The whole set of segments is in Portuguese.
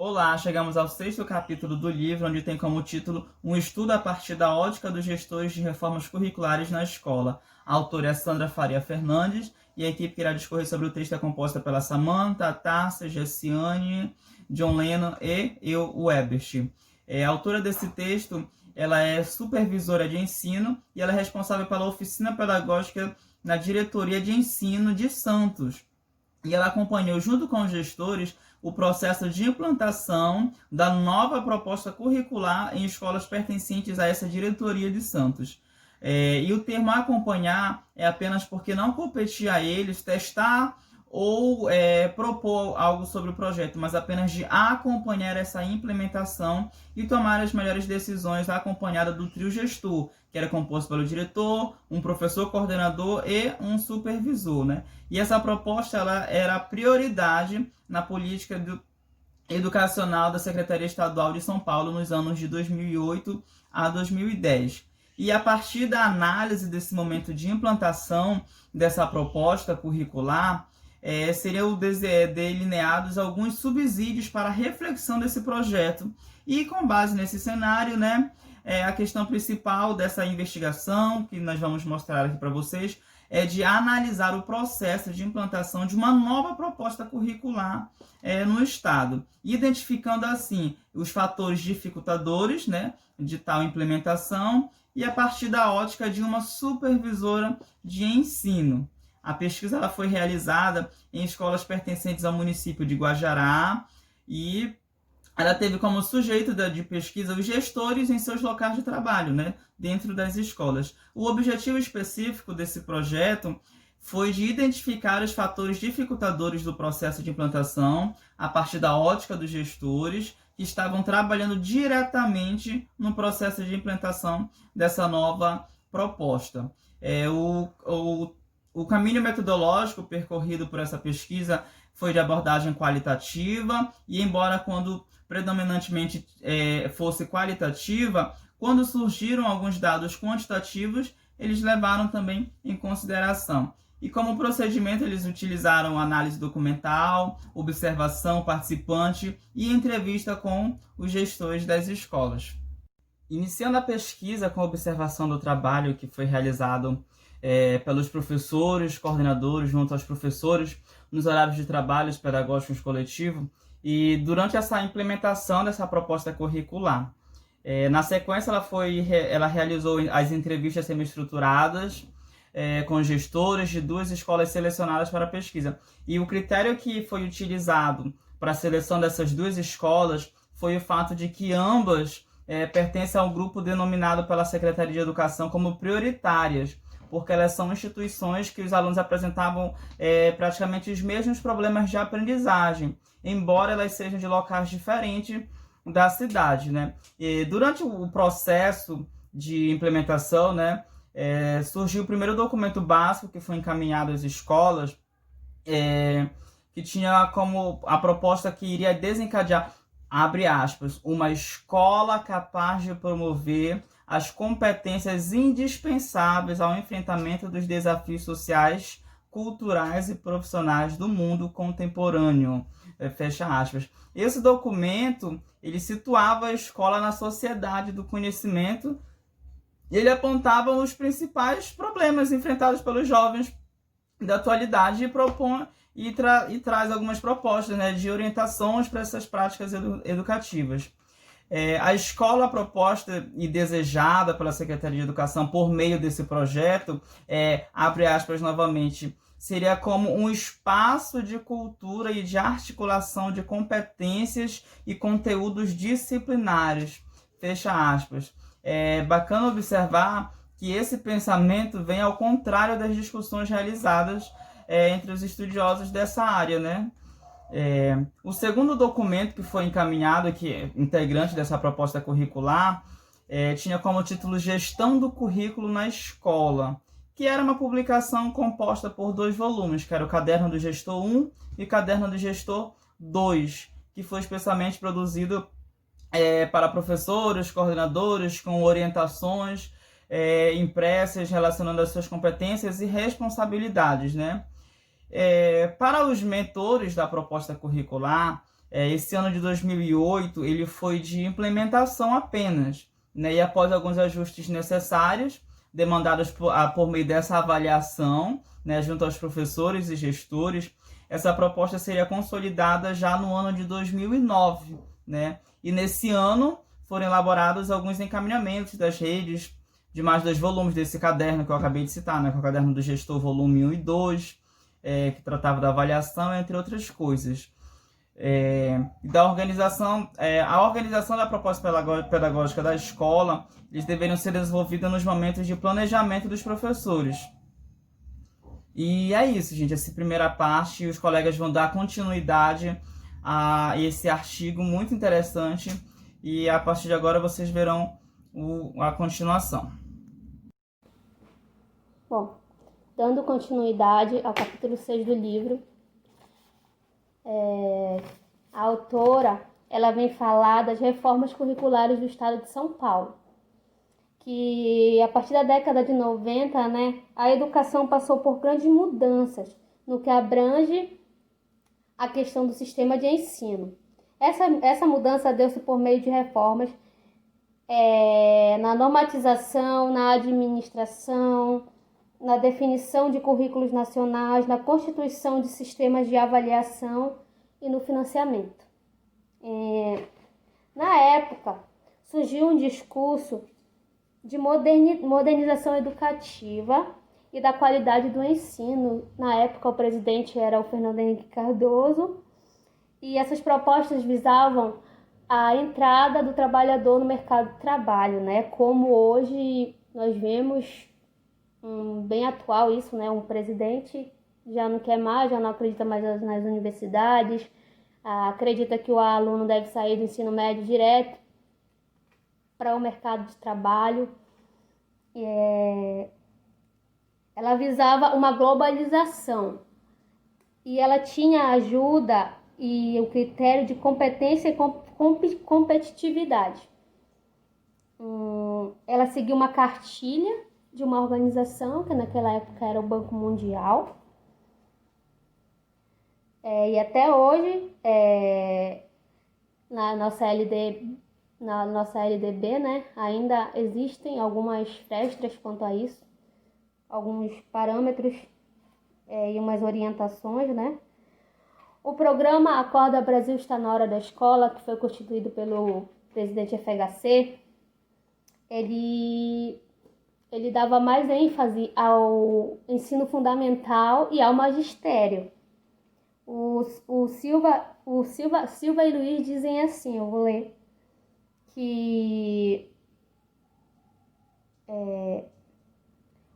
Olá, chegamos ao sexto capítulo do livro, onde tem como título Um estudo a partir da ótica dos gestores de reformas curriculares na escola. A autora é Sandra Faria Fernandes e a equipe que irá discorrer sobre o texto é composta pela Samantha, Tárcia, Jessiane, John Lennon e eu, o Ebert. A autora desse texto, ela é supervisora de ensino e ela é responsável pela oficina pedagógica na diretoria de ensino de Santos. E ela acompanhou, junto com os gestores, o processo de implantação da nova proposta curricular em escolas pertencentes a essa diretoria de Santos. E o termo acompanhar é apenas porque não competia a eles testar ou propor algo sobre o projeto, mas apenas de acompanhar essa implementação e tomar as melhores decisões acompanhada do trio gestor, que era composto pelo diretor, um professor coordenador e um supervisor, né? E essa proposta ela era prioridade na política educacional da Secretaria Estadual de São Paulo nos anos de 2008 a 2010. E a partir da análise desse momento de implantação dessa proposta curricular, seriam delineados alguns subsídios para a reflexão desse projeto. E com base nesse cenário, né, a questão principal dessa investigação, que nós vamos mostrar aqui para vocês, é de analisar o processo de implantação de uma nova proposta curricular no Estado, identificando assim os fatores dificultadores, né, de tal implementação e a partir da ótica de uma supervisora de ensino. A pesquisa ela foi realizada em escolas pertencentes ao município de Guajará e ela teve como sujeito de pesquisa os gestores em seus locais de trabalho, né, dentro das escolas. O objetivo específico desse projeto foi de identificar os fatores dificultadores do processo de implantação a partir da ótica dos gestores que estavam trabalhando diretamente no processo de implantação dessa nova proposta. O caminho metodológico percorrido por essa pesquisa foi de abordagem qualitativa e, embora quando predominantemente fosse qualitativa, quando surgiram alguns dados quantitativos, eles levaram também em consideração. E como procedimento, eles utilizaram análise documental, observação participante e entrevista com os gestores das escolas. Iniciando a pesquisa com a observação do trabalho que foi realizado pelos professores, coordenadores, junto aos professores, nos horários de trabalhos pedagógicos coletivos, e durante essa implementação dessa proposta curricular. Na sequência, ela realizou as entrevistas semi-estruturadas com gestores de 2 escolas selecionadas para a pesquisa. E o critério que foi utilizado para a seleção dessas 2 escolas foi o fato de que ambas pertencem ao grupo denominado pela Secretaria de Educação como prioritárias, porque elas são instituições que os alunos apresentavam praticamente os mesmos problemas de aprendizagem, embora elas sejam de locais diferentes da cidade, né? E durante o processo de implementação, né, surgiu o primeiro documento básico que foi encaminhado às escolas, que tinha como a proposta que iria desencadear, abre aspas, uma escola capaz de promover as competências indispensáveis ao enfrentamento dos desafios sociais, culturais e profissionais do mundo contemporâneo. Fecha aspas. Esse documento, ele situava a escola na sociedade do conhecimento e ele apontava os principais problemas enfrentados pelos jovens da atualidade e traz algumas propostas, né, de orientações para essas práticas educativas. A escola proposta e desejada pela Secretaria de Educação por meio desse projeto, abre aspas novamente, seria como um espaço de cultura e de articulação de competências e conteúdos disciplinares, fecha aspas. É bacana observar que esse pensamento vem ao contrário das discussões realizadas entre os estudiosos dessa área, né? O segundo documento que foi encaminhado, que é integrante dessa proposta curricular, tinha como título Gestão do Currículo na Escola, que era uma publicação composta por 2 volumes, que era o Caderno do Gestor 1 e o Caderno do Gestor 2, que foi especialmente produzido para professores, coordenadores, com orientações impressas relacionando as suas competências e responsabilidades, né? Para os mentores da proposta curricular, Esse ano de 2008 ele foi de implementação apenas, né? E após alguns ajustes necessários, demandados por meio dessa avaliação, né, junto aos professores e gestores, essa proposta seria consolidada já no ano de 2009, né? E nesse ano foram elaborados alguns encaminhamentos das redes de mais 2 volumes desse caderno que eu acabei de citar, né? Que é o caderno do gestor, volume 1 e 2, que tratava da avaliação, entre outras coisas. Da organização, a organização da proposta pedagógica da escola, eles deveriam ser desenvolvida nos momentos de planejamento dos professores. E é isso, gente. Essa primeira parte, os colegas vão dar continuidade a esse artigo muito interessante e a partir de agora vocês verão a continuação. Bom, dando continuidade ao capítulo 6 do livro, a autora ela vem falar das reformas curriculares do estado de São Paulo, que a partir da década de 90, né, a educação passou por grandes mudanças no que abrange a questão do sistema de ensino. Essa mudança deu-se por meio de reformas na normatização, na administração, na definição de currículos nacionais, na constituição de sistemas de avaliação e no financiamento. Na época, surgiu um discurso de modernização educativa e da qualidade do ensino. Na época, o presidente era o Fernando Henrique Cardoso, e essas propostas visavam a entrada do trabalhador no mercado de trabalho, né? Como hoje nós vemos bem atual isso, né? Um presidente já não quer mais, já não acredita mais nas universidades, acredita que o aluno deve sair do ensino médio direto para o mercado de trabalho. Ela visava uma globalização e ela tinha ajuda e o critério de competência e competitividade. Ela seguiu uma cartilha de uma organização que naquela época era o Banco Mundial. E até hoje, na nossa LDB, né, ainda existem algumas frestas quanto a isso, alguns parâmetros e umas orientações, né? O programa Acorda Brasil está na hora da escola, que foi constituído pelo presidente FHC, ele dava mais ênfase ao ensino fundamental e ao magistério. O Silva e Luiz dizem assim, eu vou ler, que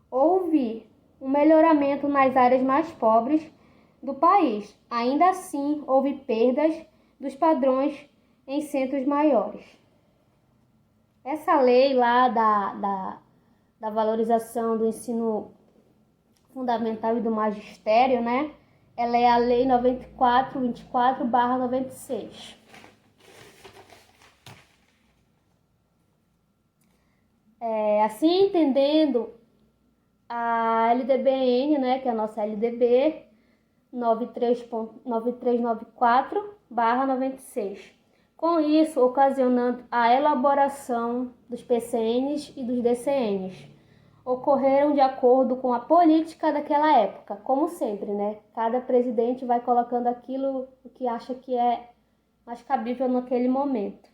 houve um melhoramento nas áreas mais pobres do país. Ainda assim, houve perdas dos padrões em centros maiores. Essa lei lá da valorização do ensino fundamental e do magistério, né? Ela é a Lei 9424/96. Assim, entendendo a LDBN, né, que é a nossa LDB, 9394/96. Com isso, ocasionando a elaboração dos PCNs e dos DCNs. Ocorreram de acordo com a política daquela época, como sempre, né? Cada presidente vai colocando aquilo que acha que é mais cabível naquele momento.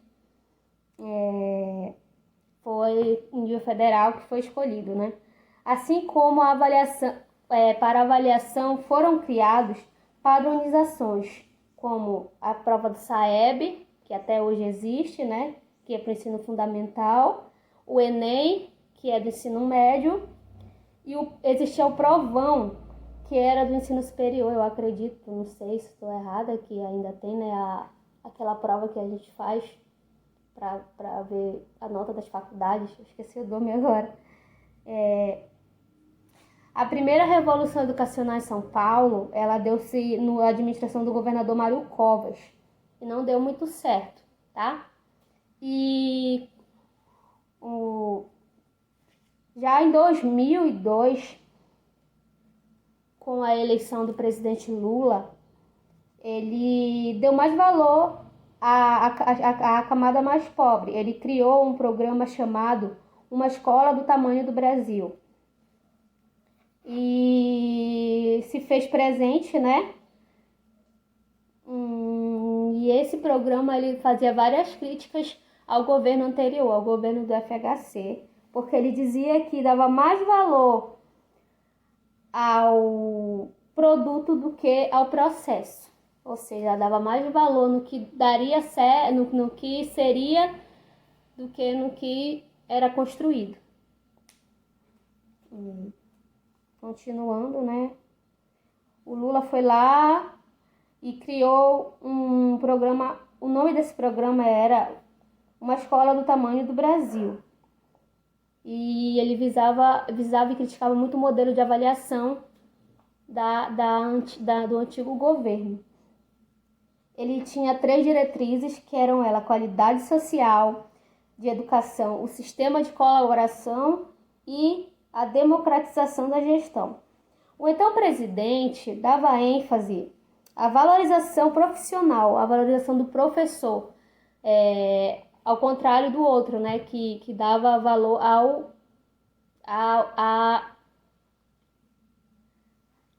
Foi um nível federal que foi escolhido, né? Assim como a avaliação, para avaliação foram criados padronizações, como a prova do SAEB, que até hoje existe, né? Que é para o ensino fundamental, o Enem, que é do ensino médio, e existia o Provão, que era do ensino superior, eu acredito, não sei se estou errada, que ainda tem, né, aquela prova que a gente faz para ver a nota das faculdades, eu esqueci o nome agora. A primeira revolução educacional em São Paulo, ela deu-se na administração do governador Mário Covas, e não deu muito certo, tá? E já em 2002, com a eleição do presidente Lula, ele deu mais valor à camada mais pobre. Ele criou um programa chamado Uma Escola do Tamanho do Brasil. E se fez presente, né? E esse programa ele fazia várias críticas ao governo anterior, ao governo do FHC, porque ele dizia que dava mais valor ao produto do que ao processo. Ou seja, dava mais valor no que daria certo, no que seria, do que no que era construído. Continuando, né? O Lula foi lá e criou um programa. O nome desse programa era Uma Escola do Tamanho do Brasil. E ele visava e criticava muito o modelo de avaliação do antigo governo. Ele tinha 3 diretrizes, que eram a qualidade social de educação, o sistema de colaboração e a democratização da gestão. O então presidente dava ênfase à valorização profissional, à valorização do professor, ao contrário do outro, né, que dava valor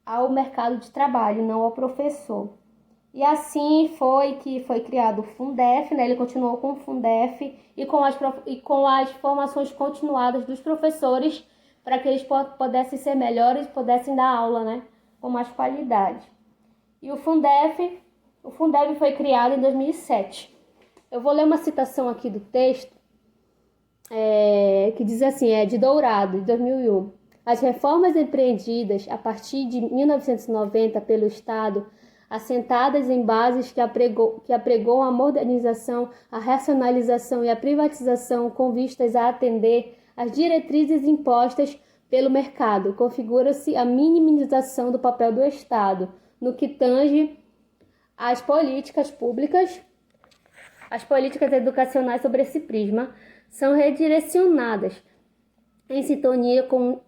ao mercado de trabalho, não ao professor. E assim foi que foi criado o Fundef, né? Ele continuou com o Fundef e com as formações continuadas dos professores para que eles pudessem ser melhores, pudessem dar aula, né, com mais qualidade. E o Fundef foi criado em 2007. Eu vou ler uma citação aqui do texto, que diz assim, de Dourado, de 2001. As reformas empreendidas a partir de 1990 pelo Estado, assentadas em bases que apregou a modernização, a racionalização e a privatização com vistas a atender às diretrizes impostas pelo mercado, configura-se a minimização do papel do Estado no que tange às políticas públicas. As políticas educacionais sobre esse prisma são redirecionadas em sintonia com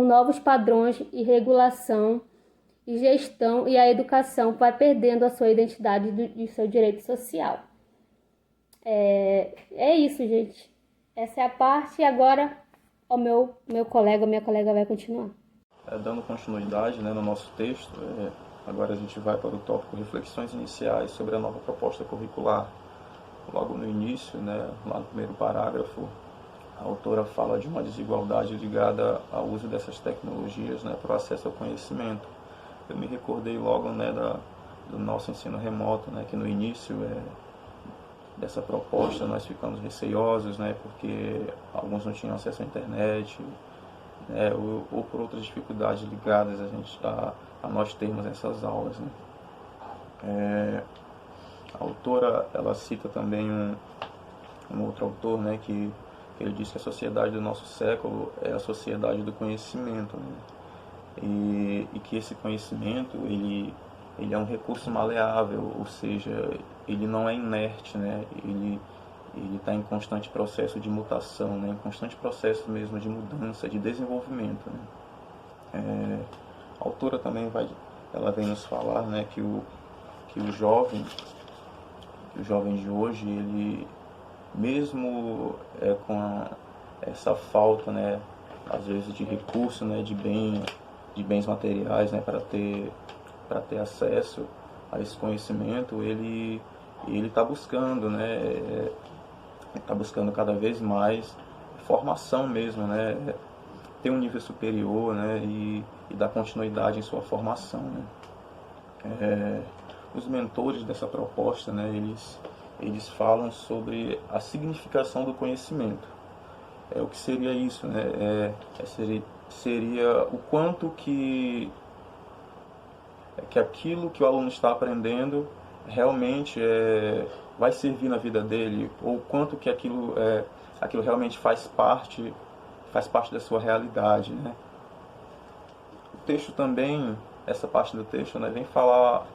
novos padrões e regulação e gestão, e a educação vai perdendo a sua identidade e seu direito social. É isso, gente. Essa é a parte, e agora o minha colega vai continuar. Dando continuidade, né, no nosso texto, agora a gente vai para o tópico Reflexões Iniciais sobre a nova proposta curricular. Logo no início, né, lá no primeiro parágrafo, a autora fala de uma desigualdade ligada ao uso dessas tecnologias, né, para o acesso ao conhecimento. Eu me recordei logo, né, do nosso ensino remoto, né, que no início dessa proposta nós ficamos receiosos, né, porque alguns não tinham acesso à internet, né, ou por outras dificuldades ligadas a nós termos essas aulas, né. A autora, ela cita também um outro autor, né, que ele diz que a sociedade do nosso século é a sociedade do conhecimento, né? E que esse conhecimento ele é um recurso maleável, ou seja, ele não é inerte, né? Ele está em constante processo de mutação, né? Em constante processo mesmo de mudança, de desenvolvimento, né? A autora também vem nos falar, né, que o jovem de hoje, ele mesmo com essa falta, né, às vezes de recurso, né, de bens materiais, né, para ter acesso a esse conhecimento, ele está buscando, né, está buscando cada vez mais formação mesmo, né, ter um nível superior, né, e dar continuidade em sua formação, né. Os mentores dessa proposta, né, eles falam sobre a significação do conhecimento. O que seria isso, né? Seria o quanto que aquilo que o aluno está aprendendo realmente vai servir na vida dele, ou quanto que aquilo realmente faz parte da sua realidade, né? O texto também, essa parte do texto, né, vem falar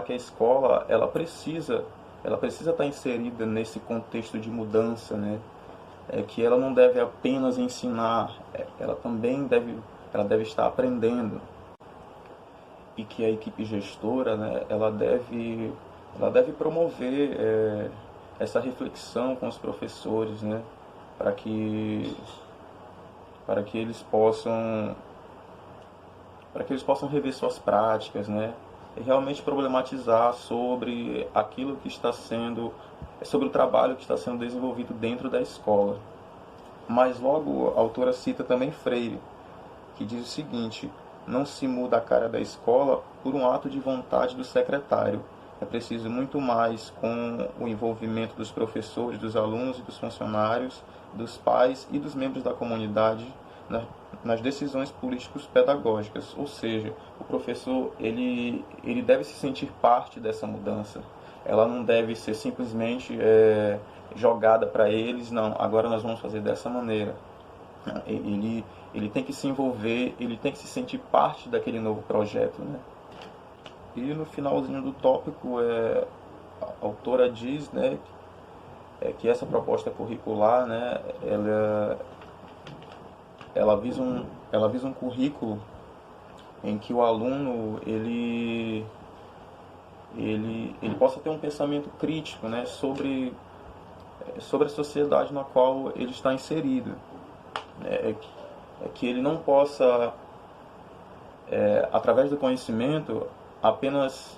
que a escola ela precisa estar inserida nesse contexto de mudança, né? Que ela não deve apenas ensinar, ela também deve estar aprendendo. que a equipe gestora, né, ela deve promover essa reflexão com os professores, né, para que eles possam rever suas práticas, né, e realmente problematizar sobre aquilo que está sendo, sobre o trabalho que está sendo desenvolvido dentro da escola. Mas logo a autora cita também Freire, que diz o seguinte: não se muda a cara da escola por um ato de vontade do secretário. É preciso muito mais com o envolvimento dos professores, dos alunos e dos funcionários, dos pais e dos membros da comunidade nas decisões políticos-pedagógicas. Ou seja, o professor ele deve se sentir parte dessa mudança. Ela não deve ser simplesmente jogada para eles, não, agora nós vamos fazer dessa maneira. Ele tem que se envolver, ele tem que se sentir parte daquele novo projeto, né? E no finalzinho do tópico, a autora diz, né, que essa proposta curricular, né, ela visa um currículo em que o aluno ele possa ter um pensamento crítico, né, sobre a sociedade na qual ele está inserido. Que ele não possa, através do conhecimento, apenas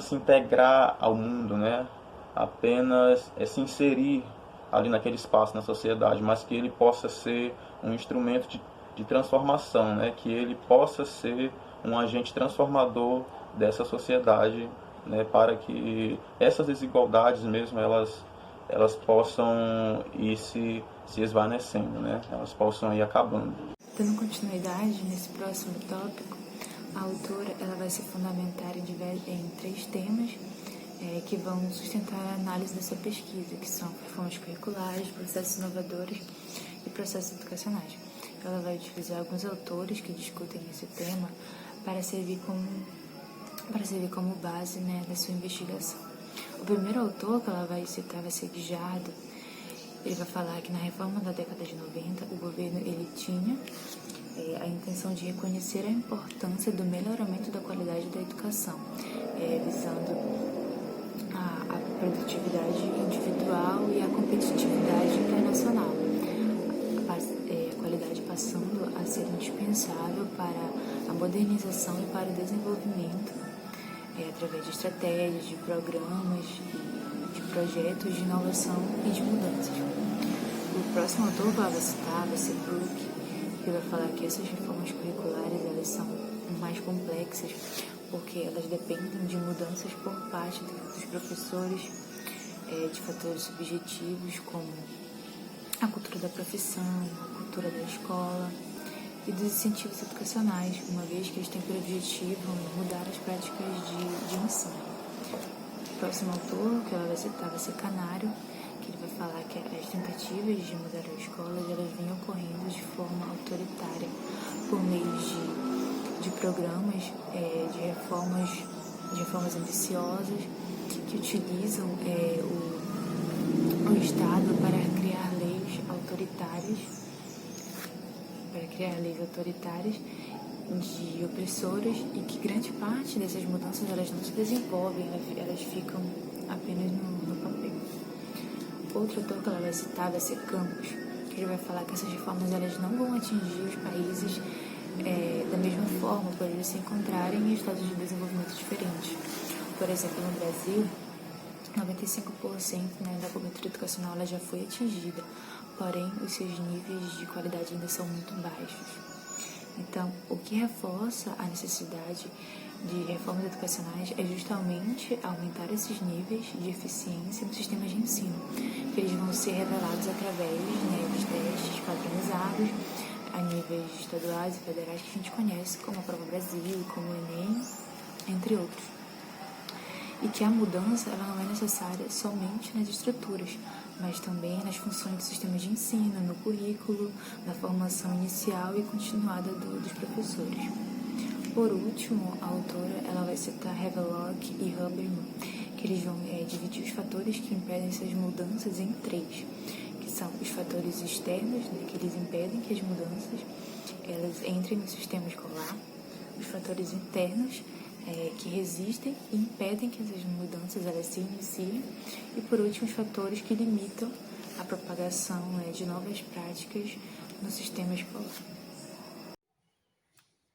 se integrar ao mundo, né? Apenas se inserir ali naquele espaço, na sociedade, mas que ele possa ser um instrumento de transformação, né? Que ele possa ser um agente transformador dessa sociedade, né? Para que essas desigualdades mesmo, elas possam ir se esvanecendo, né? Elas possam ir acabando. Dando continuidade nesse próximo tópico, a autora ela vai se fundamentar em 3 temas que vão sustentar a análise dessa pesquisa, que são reformas curriculares, processos inovadores e processos educacionais. Ela vai utilizar alguns autores que discutem esse tema para servir como base, né, da sua investigação. O primeiro autor que ela vai citar vai ser Guijardo. Ele vai falar que na reforma da década de 90, o governo ele tinha a intenção de reconhecer a importância do melhoramento da qualidade da educação, visando a produtividade individual e a competitividade internacional. A qualidade passando a ser indispensável para a modernização e para o desenvolvimento, através de estratégias, de programas, de projetos de inovação e de mudanças. O próximo autor que ela vai citar vai ser Brook, que vai falar que essas reformas curriculares elas são mais complexas porque elas dependem de mudanças por parte dos professores, de fatores subjetivos como a cultura da profissão, a cultura da escola e dos incentivos educacionais, uma vez que eles têm por objetivo mudar as práticas de ensino. O próximo autor que ela vai citar vai ser Canário, que ele vai falar que as tentativas de mudar a escola elas vinham ocorrendo de forma autoritária por meio de programas de reformas ambiciosas que utilizam o Estado para criar leis autoritárias de opressoras e que grande parte dessas mudanças elas não se desenvolvem, elas ficam apenas no papel. Outro autor que ela vai citar vai ser Campos, que ele vai falar que essas reformas elas não vão atingir os países da mesma forma, por eles se encontrarem em estados de desenvolvimento diferentes. Por exemplo, no Brasil, 95% da cobertura educacional ela já foi atingida, porém os seus níveis de qualidade ainda são muito baixos. Então, o que reforça a necessidade de reformas educacionais é justamente aumentar esses níveis de eficiência no sistema de ensino, que eles vão ser revelados através dos testes padronizados a níveis estaduais e federais que a gente conhece, como a Prova Brasil, como o Enem, entre outros. E que a mudança ela não é necessária somente nas estruturas, mas também nas funções do sistema de ensino, no currículo, na formação inicial e continuada dos professores. Por último, a autora ela vai citar Havelock e Habermas, que eles vão dividir os fatores que impedem essas mudanças em 3, que são os fatores externos, que eles impedem que as mudanças elas entrem no sistema escolar, os fatores internos, que resistem e impedem que essas mudanças elas se iniciem, e por último os fatores que limitam a propagação de novas práticas no sistema escolar.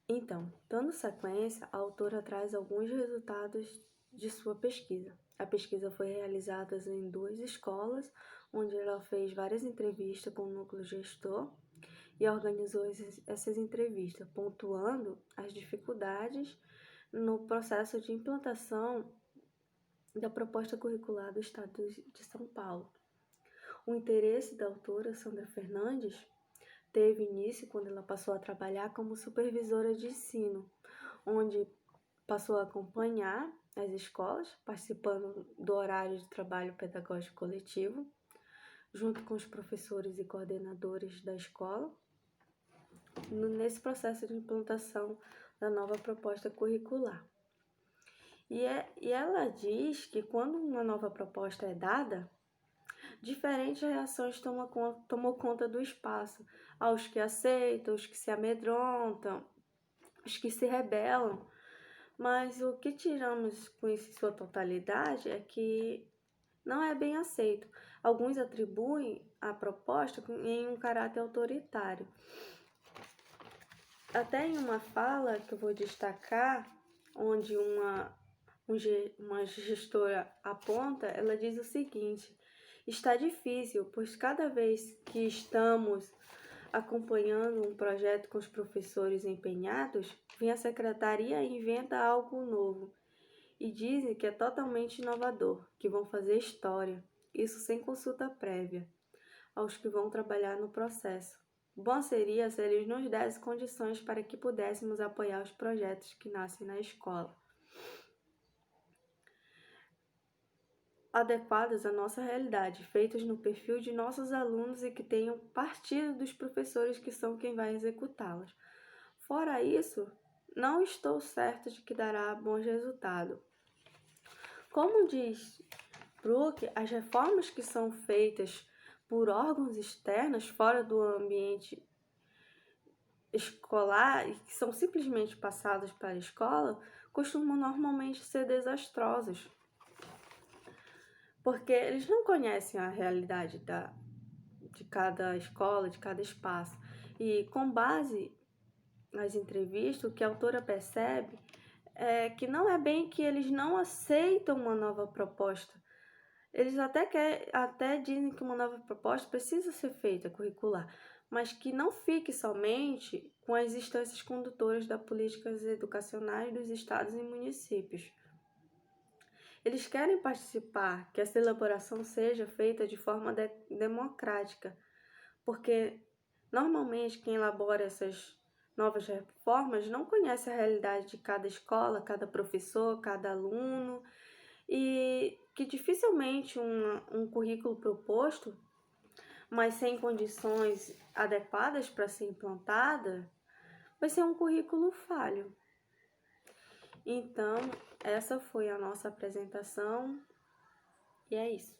Então, dando sequência, a autora traz alguns resultados de sua pesquisa. A pesquisa foi realizada em 2 escolas, onde ela fez várias entrevistas com o núcleo gestor e organizou essas entrevistas, pontuando as dificuldades no processo de implantação da proposta curricular do Estado de São Paulo. O interesse da autora, Sandra Fernandes, teve início quando ela passou a trabalhar como supervisora de ensino, onde passou a acompanhar as escolas, participando do horário de trabalho pedagógico coletivo, junto com os professores e coordenadores da escola, nesse processo de implantação da nova proposta curricular. E ela diz que quando uma nova proposta é dada, diferentes reações tomam conta do espaço, aos que aceitam, os que se amedrontam, os que se rebelam. Mas o que tiramos com isso em sua totalidade é que não é bem aceito. Alguns atribuem a proposta em um caráter autoritário. Até em uma fala que eu vou destacar, onde uma gestora aponta, ela diz o seguinte: está difícil, pois cada vez que estamos acompanhando um projeto com os professores empenhados, vem a secretaria e inventa algo novo e dizem que é totalmente inovador, que vão fazer história, isso sem consulta prévia aos que vão trabalhar no processo. Bom seria se eles nos dessem condições para que pudéssemos apoiar os projetos que nascem na escola, adequadas à nossa realidade, feitos no perfil de nossos alunos e que tenham partido dos professores que são quem vai executá-las. Fora isso, não estou certa de que dará bons resultados. Como diz Brooke, as reformas que são feitas por órgãos externos fora do ambiente escolar e que são simplesmente passadas para a escola, costumam normalmente ser desastrosas, porque eles não conhecem a realidade de cada escola, de cada espaço. E com base nas entrevistas, o que a autora percebe é que não é bem que eles não aceitam uma nova proposta. Eles até dizem que uma nova proposta precisa ser feita, curricular, mas que não fique somente com as instâncias condutoras das políticas educacionais dos estados e municípios. Eles querem participar, que essa elaboração seja feita de forma democrática, porque normalmente quem elabora essas novas reformas não conhece a realidade de cada escola, cada professor, cada aluno, e que dificilmente um currículo proposto, mas sem condições adequadas para ser implantada, vai ser um currículo falho. Então, essa foi a nossa apresentação e é isso.